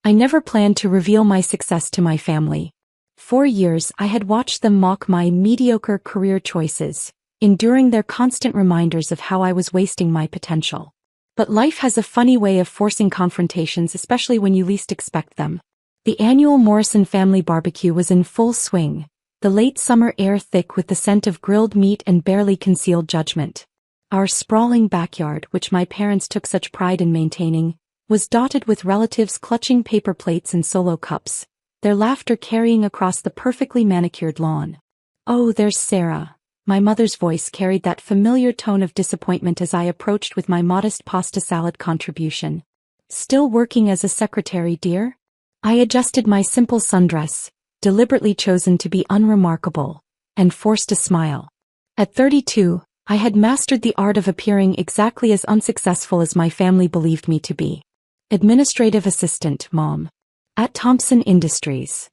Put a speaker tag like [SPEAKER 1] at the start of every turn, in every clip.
[SPEAKER 1] I never planned to reveal my success to my family. For years I had watched them mock my mediocre career choices, enduring their constant reminders of how I was wasting my potential. But life has a funny way of forcing confrontations, especially when you least expect them. The annual Morrison family barbecue was in full swing, the late summer air thick with the scent of grilled meat and barely concealed judgment. Our sprawling backyard, which my parents took such pride in maintaining, was dotted with relatives clutching paper plates and solo cups, their laughter carrying across the perfectly manicured lawn. "Oh, there's Sarah." My mother's voice carried that familiar tone of disappointment as I approached with my modest pasta salad contribution. "Still working as a secretary, dear?" I adjusted my simple sundress, deliberately chosen to be unremarkable, and forced a smile. At 32, I had mastered the art of appearing exactly as unsuccessful as my family believed me to be. Administrative assistant, Mom. At Thompson Industries.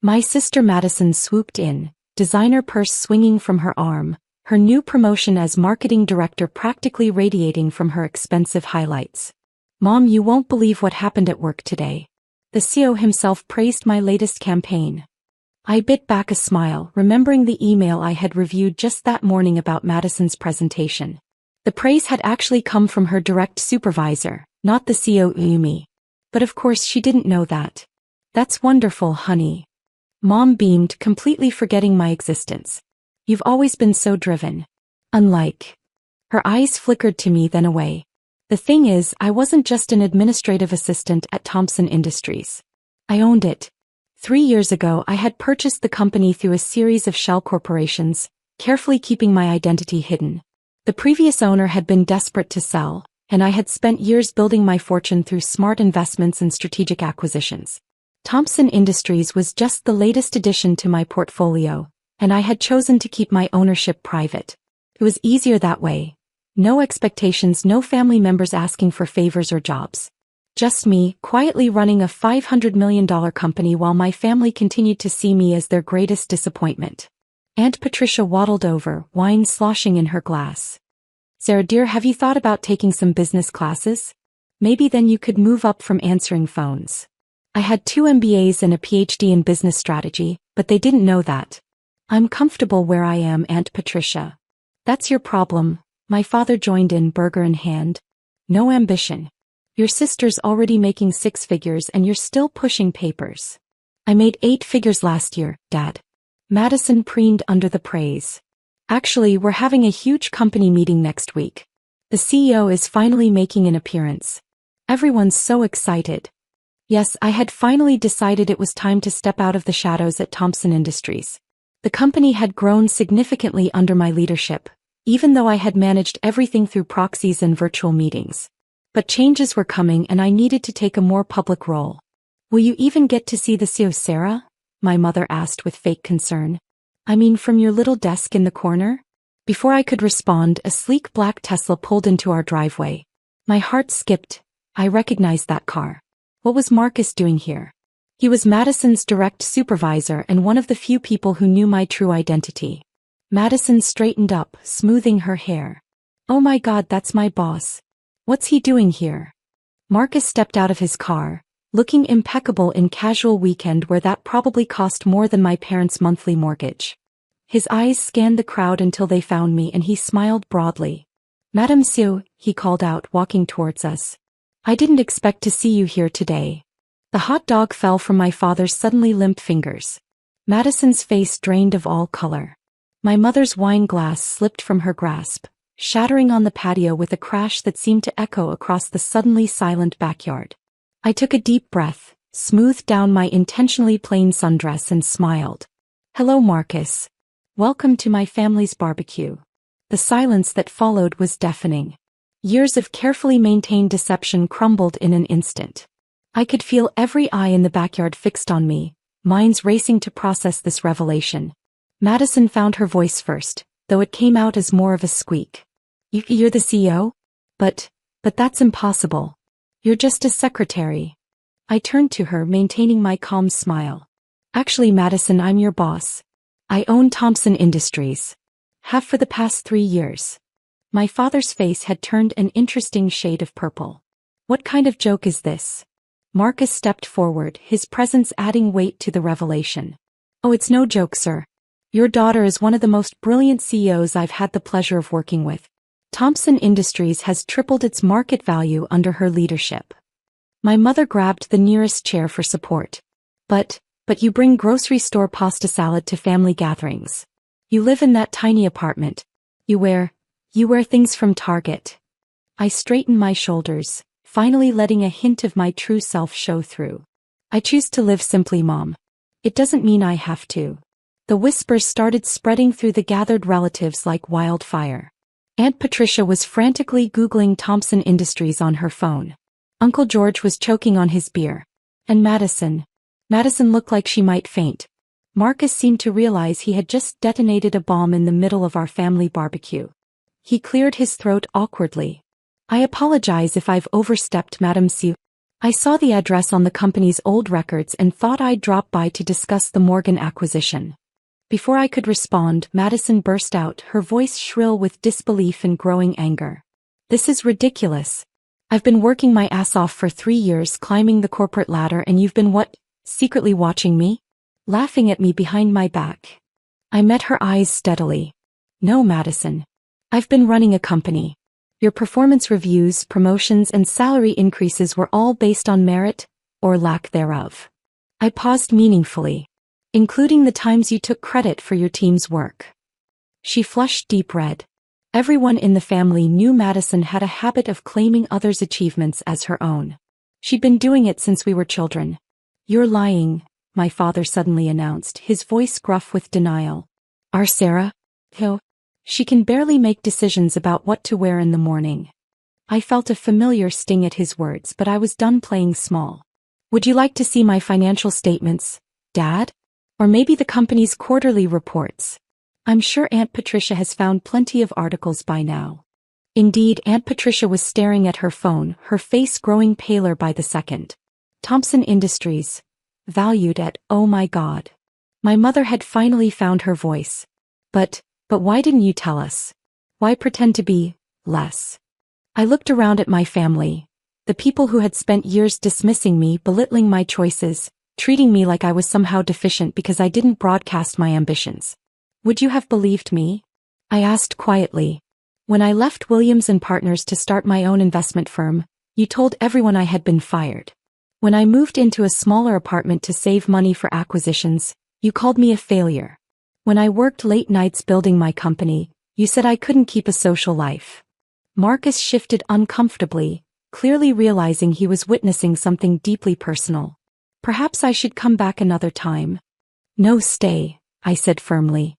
[SPEAKER 1] My sister Madison swooped in, designer purse swinging from her arm, her new promotion as marketing director practically radiating from her expensive highlights. "Mom, you won't believe what happened at work today." The CEO himself praised my latest campaign. I bit back a smile, remembering the email I had reviewed just that morning about Madison's presentation. The praise had actually come from her direct supervisor, not the CEO Umi. But of course she didn't know that. "That's wonderful, honey." Mom beamed, completely forgetting my existence. "You've always been so driven." Unlike. Her eyes flickered to me then away. The thing is, I wasn't just an administrative assistant at Thompson Industries. I owned it. 3 years ago I had purchased the company through a series of shell corporations, carefully keeping my identity hidden. The previous owner had been desperate to sell, and I had spent years building my fortune through smart investments and strategic acquisitions. Thompson Industries was just the latest addition to my portfolio, and I had chosen to keep my ownership private. It was easier that way. No expectations, no family members asking for favors or jobs. Just me, quietly running a $500 million company while my family continued to see me as their greatest disappointment. Aunt Patricia waddled over, wine sloshing in her glass. "Sarah dear, have you thought about taking some business classes? Maybe then you could move up from answering phones." I had 2 MBAs and a PhD in business strategy, but they didn't know that. "I'm comfortable where I am, Aunt Patricia." "That's your problem." My father joined in, burger in hand. "No ambition. Your sister's already making 6 figures and you're still pushing papers." "I made 8 figures last year, Dad." Madison preened under the praise. "Actually, we're having a huge company meeting next week. The CEO is finally making an appearance. Everyone's so excited." Yes, I had finally decided it was time to step out of the shadows at Thompson Industries. The company had grown significantly under my leadership, even though I had managed everything through proxies and virtual meetings. But changes were coming and I needed to take a more public role. "Will you even get to see the CEO, Sarah?" my mother asked with fake concern. "I mean, from your little desk in the corner?" Before I could respond, a sleek black Tesla pulled into our driveway. My heart skipped. I recognized that car. What was Marcus doing here? He was Madison's direct supervisor and one of the few people who knew my true identity. Madison straightened up, smoothing her hair. "Oh my God, that's my boss. What's he doing here?" Marcus stepped out of his car, looking impeccable in casual weekend wear that probably cost more than my parents' monthly mortgage. His eyes scanned the crowd until they found me and he smiled broadly. "Madame Sue," he called out, walking towards us. "I didn't expect to see you here today." The hot dog fell from my father's suddenly limp fingers. Madison's face drained of all color. My mother's wine glass slipped from her grasp, shattering on the patio with a crash that seemed to echo across the suddenly silent backyard. I took a deep breath, smoothed down my intentionally plain sundress and smiled. "Hello, Marcus. Welcome to my family's barbecue." The silence that followed was deafening. Years of carefully maintained deception crumbled in an instant. I could feel every eye in the backyard fixed on me, minds racing to process this revelation. Madison found her voice first, though it came out as more of a squeak. You're the CEO? But that's impossible. You're just a secretary." I turned to her, maintaining my calm smile. "Actually, Madison, I'm your boss. I own Thompson Industries. Have for the past 3 years." My father's face had turned an interesting shade of purple. "What kind of joke is this?" Marcus stepped forward, his presence adding weight to the revelation. Oh, it's no joke, sir. Your daughter is one of the most brilliant CEOs I've had the pleasure of working with. Thompson Industries has tripled its market value under her leadership. My mother grabbed the nearest chair for support. But you bring grocery store pasta salad to family gatherings. You live in that tiny apartment. You wear things from Target. I straightened my shoulders, finally letting a hint of my true self show through. I choose to live simply, Mom. It doesn't mean I have to. The whispers started spreading through the gathered relatives like wildfire. Aunt Patricia was frantically Googling Thompson Industries on her phone. Uncle George was choking on his beer. And Madison looked like she might faint. Marcus seemed to realize he had just detonated a bomb in the middle of our family barbecue. He cleared his throat awkwardly. I apologize if I've overstepped, Madame Sue. I saw the address on the company's old records and thought I'd drop by to discuss the Morgan acquisition. Before I could respond, Madison burst out, her voice shrill with disbelief and growing anger. This is ridiculous. I've been working my ass off for 3 years climbing the corporate ladder and you've been what? Secretly watching me? Laughing at me behind my back. I met her eyes steadily. No, Madison. I've been running a company. Your performance reviews, promotions, and salary increases were all based on merit, or lack thereof. I paused meaningfully. Including the times you took credit for your team's work. She flushed deep red. Everyone in the family knew Madison had a habit of claiming others' achievements as her own. She'd been doing it since we were children. You're lying, my father suddenly announced, his voice gruff with denial. Our Sarah? Who? She can barely make decisions about what to wear in the morning. I felt a familiar sting at his words, but I was done playing small. Would you like to see my financial statements, Dad? Or maybe the company's quarterly reports? I'm sure Aunt Patricia has found plenty of articles by now. Indeed, Aunt Patricia was staring at her phone, her face growing paler by the second. Thompson Industries. Valued at, oh my God. My mother had finally found her voice. But why didn't you tell us? Why pretend to be less? I looked around at my family. The people who had spent years dismissing me, belittling my choices, treating me like I was somehow deficient because I didn't broadcast my ambitions. Would you have believed me? I asked quietly. When I left Williams & Partners to start my own investment firm, you told everyone I had been fired. When I moved into a smaller apartment to save money for acquisitions, you called me a failure. When I worked late nights building my company, you said I couldn't keep a social life. Marcus shifted uncomfortably, clearly realizing he was witnessing something deeply personal. Perhaps I should come back another time. No, stay, I said firmly.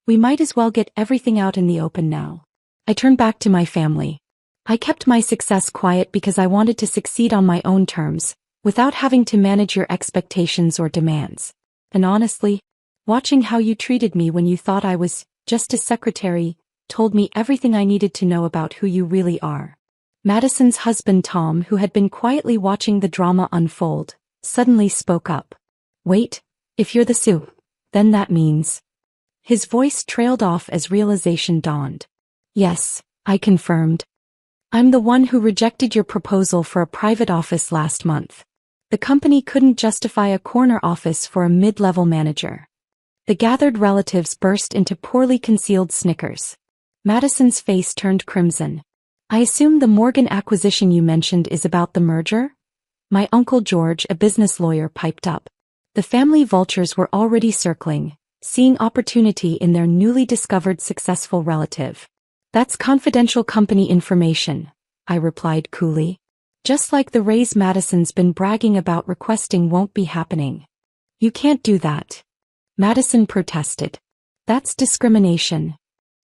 [SPEAKER 1] We might as well get everything out in the open now. I turned back to my family. I kept my success quiet because I wanted to succeed on my own terms, without having to manage your expectations or demands. And honestly, watching how you treated me when you thought I was just a secretary told me everything I needed to know about who you really are. Madison's husband Tom, who had been quietly watching the drama unfold, suddenly spoke up. Wait, if you're the Sue, then that means... His voice trailed off as realization dawned. Yes, I confirmed. I'm the one who rejected your proposal for a private office last month. The company couldn't justify a corner office for a mid-level manager. The gathered relatives burst into poorly concealed snickers. Madison's face turned crimson. I assume the Morgan acquisition you mentioned is about the merger? My Uncle George, a business lawyer, piped up. The family vultures were already circling, seeing opportunity in their newly discovered successful relative. That's confidential company information, I replied coolly. Just like the raise Madison's been bragging about requesting won't be happening. You can't do that. Madison protested. That's discrimination.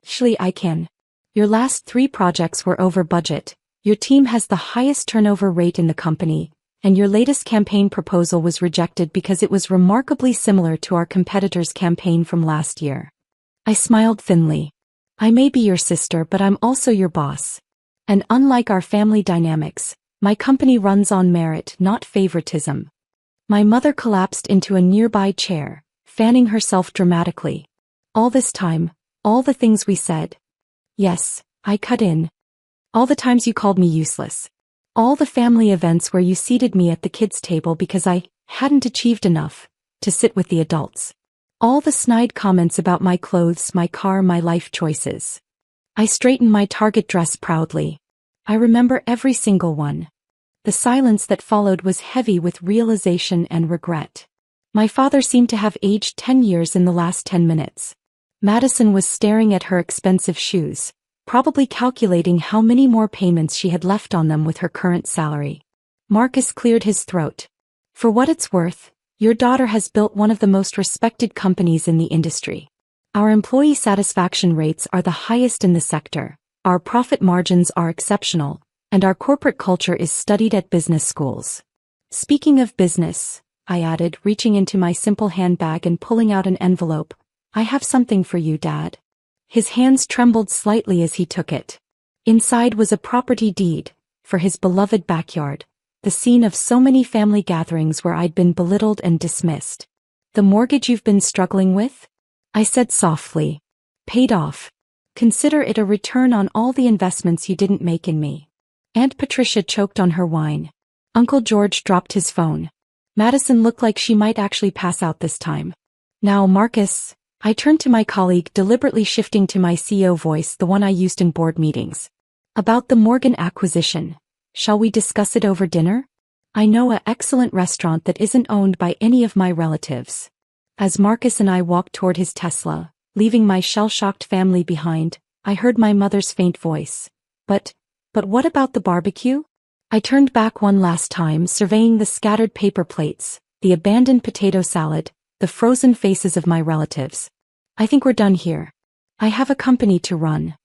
[SPEAKER 1] Surely I can. Your last 3 projects were over budget, your team has the highest turnover rate in the company, and your latest campaign proposal was rejected because it was remarkably similar to our competitor's campaign from last year. I smiled thinly. I may be your sister, but I'm also your boss. And unlike our family dynamics, my company runs on merit, not favoritism. My mother collapsed into a nearby chair, fanning herself dramatically. All this time, all the things we said. Yes, I cut in. All the times you called me useless. All the family events where you seated me at the kids' table because I hadn't achieved enough to sit with the adults. All the snide comments about my clothes, my car, my life choices. I straightened my Target dress proudly. I remember every single one. The silence that followed was heavy with realization and regret. My father seemed to have aged 10 years in the last 10 minutes. Madison was staring at her expensive shoes, probably calculating how many more payments she had left on them with her current salary. Marcus cleared his throat. For what it's worth, your daughter has built one of the most respected companies in the industry. Our employee satisfaction rates are the highest in the sector, our profit margins are exceptional, and our corporate culture is studied at business schools. Speaking of business, I added, reaching into my simple handbag and pulling out an envelope, I have something for you, Dad. His hands trembled slightly as he took it. Inside was a property deed for his beloved backyard, the scene of so many family gatherings where I'd been belittled and dismissed. The mortgage you've been struggling with? I said softly. Paid off. Consider it a return on all the investments you didn't make in me. Aunt Patricia choked on her wine. Uncle George dropped his phone. Madison looked like she might actually pass out this time. Now, Marcus, I turned to my colleague, deliberately shifting to my CEO voice, the one I used in board meetings. About the Morgan acquisition. Shall we discuss it over dinner? I know an excellent restaurant that isn't owned by any of my relatives. As Marcus and I walked toward his Tesla, leaving my shell-shocked family behind, I heard my mother's faint voice. But what about the barbecue? I turned back one last time, surveying the scattered paper plates, the abandoned potato salad, the frozen faces of my relatives. I think we're done here. I have a company to run.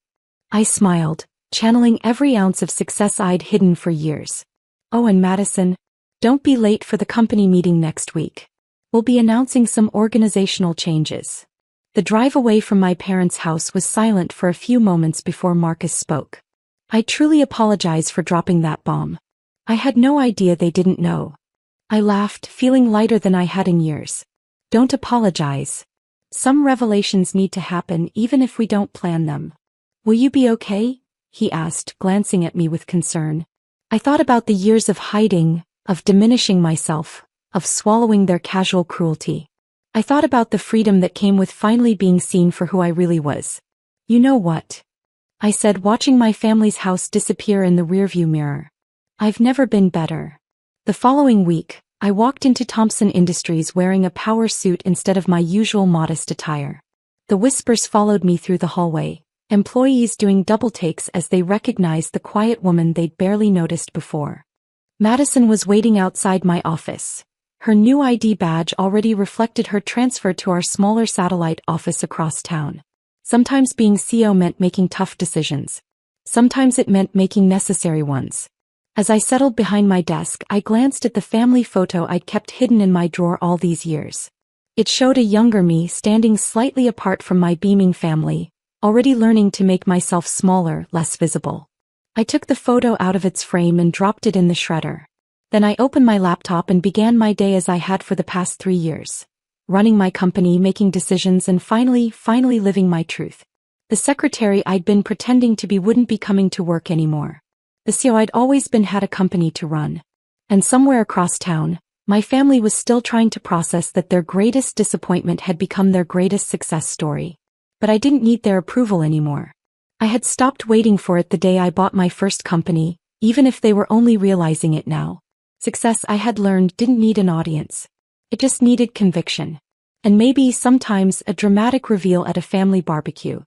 [SPEAKER 1] I smiled, channeling every ounce of success I'd hidden for years. Oh, and Madison, don't be late for the company meeting next week. We'll be announcing some organizational changes. The drive away from my parents' house was silent for a few moments before Marcus spoke. I truly apologize for dropping that bomb. I had no idea they didn't know. I laughed, feeling lighter than I had in years. Don't apologize. Some revelations need to happen even if we don't plan them. Will you be okay? He asked, glancing at me with concern. I thought about the years of hiding, of diminishing myself, of swallowing their casual cruelty. I thought about the freedom that came with finally being seen for who I really was. You know what? I said, watching my family's house disappear in the rearview mirror. I've never been better. The following week, I walked into Thompson Industries wearing a power suit instead of my usual modest attire. The whispers followed me through the hallway, employees doing double takes as they recognized the quiet woman they'd barely noticed before. Madison was waiting outside my office. Her new ID badge already reflected her transfer to our smaller satellite office across town. Sometimes being CEO meant making tough decisions. Sometimes it meant making necessary ones. As I settled behind my desk, I glanced at the family photo I'd kept hidden in my drawer all these years. It showed a younger me standing slightly apart from my beaming family, already learning to make myself smaller, less visible. I took the photo out of its frame and dropped it in the shredder. Then I opened my laptop and began my day as I had for the past 3 years. Running my company, making decisions, and finally living my truth. The secretary I'd been pretending to be wouldn't be coming to work anymore. The CEO I'd always been had a company to run. And somewhere across town, my family was still trying to process that their greatest disappointment had become their greatest success story. But I didn't need their approval anymore. I had stopped waiting for it the day I bought my first company, even if they were only realizing it now. Success, I had learned, didn't need an audience. It just needed conviction. And maybe sometimes a dramatic reveal at a family barbecue.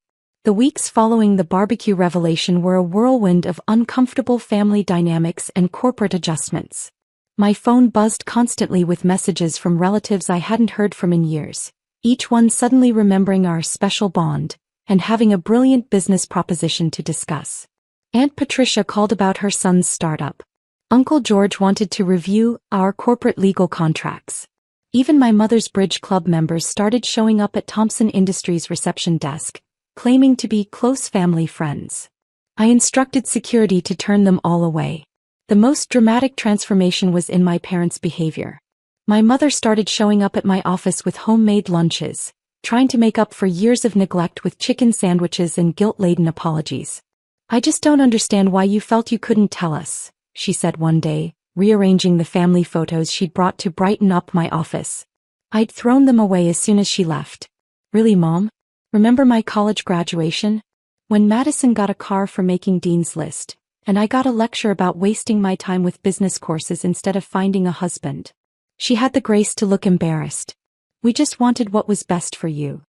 [SPEAKER 1] The weeks following the barbecue revelation were a whirlwind of uncomfortable family dynamics and corporate adjustments. My phone buzzed constantly with messages from relatives I hadn't heard from in years, each one suddenly remembering our special bond and having a brilliant business proposition to discuss. Aunt Patricia called about her son's startup. Uncle George wanted to review our corporate legal contracts. Even my mother's bridge club members started showing up at Thompson Industries' reception desk, claiming to be close family friends. I instructed security to turn them all away. The most dramatic transformation was in my parents' behavior. My mother started showing up at my office with homemade lunches, trying to make up for years of neglect with chicken sandwiches and guilt-laden apologies. I just don't understand why you felt you couldn't tell us, she said one day, rearranging the family photos she'd brought to brighten up my office. I'd thrown them away as soon as she left. Really, Mom? Remember my college graduation? When Madison got a car for making Dean's List, and I got a lecture about wasting my time with business courses instead of finding a husband. She had the grace to look embarrassed. We just wanted what was best for you.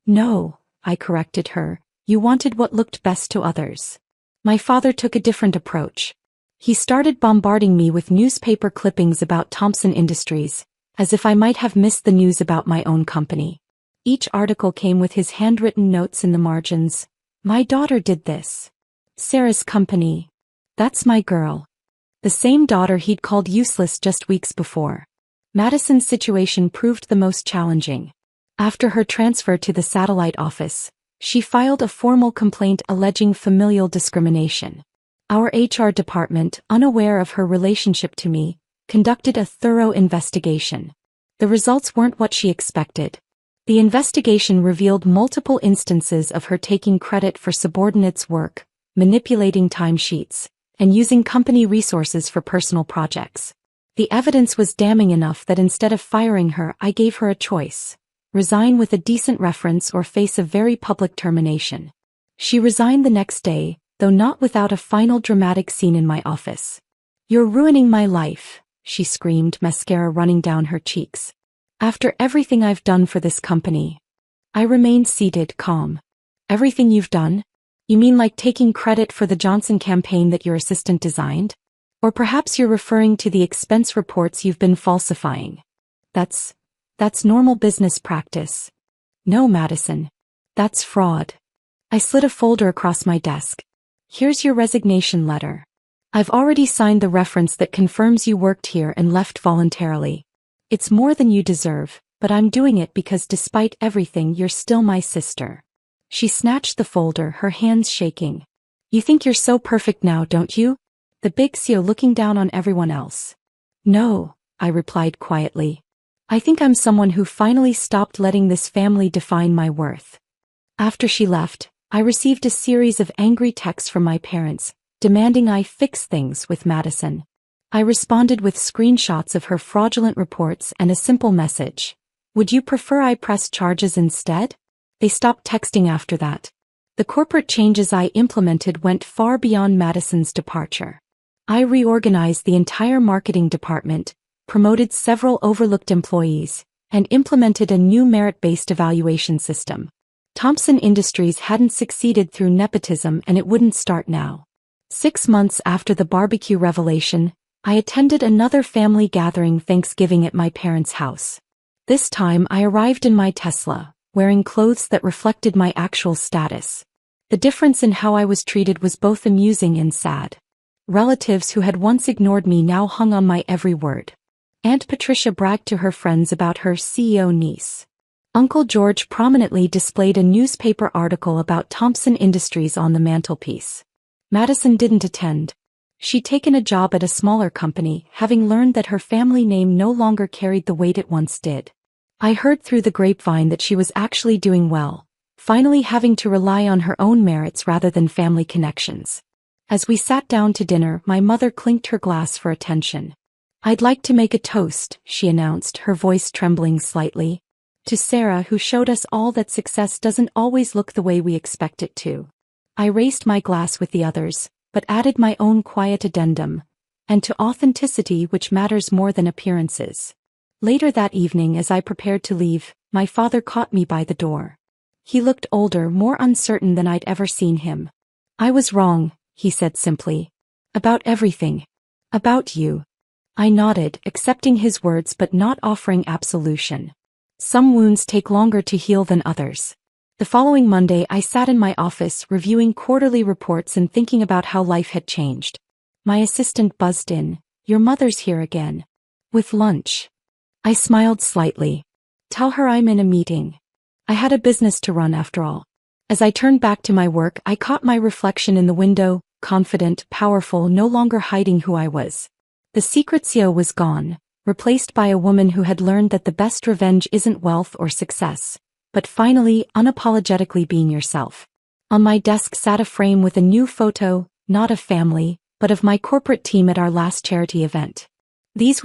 [SPEAKER 1] No, I corrected her, you wanted what looked best to others. My father took a different approach. He started bombarding me with newspaper clippings about Thompson Industries, as if I might have missed the news about my own company. Each article came with his handwritten notes in the margins. My daughter did this. Sarah's company. That's my girl. The same daughter he'd called useless just weeks before. Madison's situation proved the most challenging. After her transfer to the satellite office, she filed a formal complaint alleging familial discrimination. Our HR department, unaware of her relationship to me, conducted a thorough investigation. The results weren't what she expected. The investigation revealed multiple instances of her taking credit for subordinates' work, manipulating timesheets, and using company resources for personal projects. The evidence was damning enough that instead of firing her, I gave her a choice: resign with a decent reference or face a very public termination. She resigned the next day, though not without a final dramatic scene in my office. "You're ruining my life," she screamed, mascara running down her cheeks. "After everything I've done for this company." I remained seated, calm. "Everything you've done? You mean like taking credit for the Johnson campaign that your assistant designed? Or perhaps you're referring to the expense reports you've been falsifying. That's normal business practice." "No, Madison. That's fraud." I slid a folder across my desk. "Here's your resignation letter. I've already signed the reference that confirms you worked here and left voluntarily. It's more than you deserve, but I'm doing it because despite everything you're still my sister." She snatched the folder, her hands shaking. "You think you're so perfect now, don't you? The big CEO looking down on everyone else." "No," I replied quietly. "I think I'm someone who finally stopped letting this family define my worth." After she left, I received a series of angry texts from my parents, demanding I fix things with Madison. I responded with screenshots of her fraudulent reports and a simple message: "Would you prefer I press charges instead?" They stopped texting after that. The corporate changes I implemented went far beyond Madison's departure. I reorganized the entire marketing department, promoted several overlooked employees, and implemented a new merit-based evaluation system. Thompson Industries hadn't succeeded through nepotism, and it wouldn't start now. 6 months after the BBQ revelation, I attended another family gathering Thanksgiving at my parents' house. This time I arrived in my Tesla, wearing clothes that reflected my actual status. The difference in how I was treated was both amusing and sad. Relatives who had once ignored me now hung on my every word. Aunt Patricia bragged to her friends about her CEO niece. Uncle George prominently displayed a newspaper article about Thompson Industries on the mantelpiece. Madison didn't attend. She'd taken a job at a smaller company, having learned that her family name no longer carried the weight it once did. I heard through the grapevine that she was actually doing well, finally having to rely on her own merits rather than family connections. As we sat down to dinner, my mother clinked her glass for attention. "I'd like to make a toast," she announced, her voice trembling slightly. "To Sarah, who showed us all that success doesn't always look the way we expect it to." I raised my glass with the others, but added my own quiet addendum, "and to authenticity, which matters more than appearances." Later that evening, as I prepared to leave, my father caught me by the door. He looked older, more uncertain than I'd ever seen him. "I was wrong," he said simply. "About everything. About you." I nodded, accepting his words but not offering absolution. Some wounds take longer to heal than others. The following Monday I sat in my office reviewing quarterly reports and thinking about how life had changed. My assistant buzzed in. "Your mother's here again. With lunch." I smiled slightly. "Tell her I'm in a meeting." I had a business to run after all. As I turned back to my work, I caught my reflection in the window, confident, powerful, no longer hiding who I was. The secret CEO was gone, replaced by a woman who had learned that the best revenge isn't wealth or success, but finally, unapologetically being yourself. On my desk sat a frame with a new photo, not of family, but of my corporate team at our last charity event. These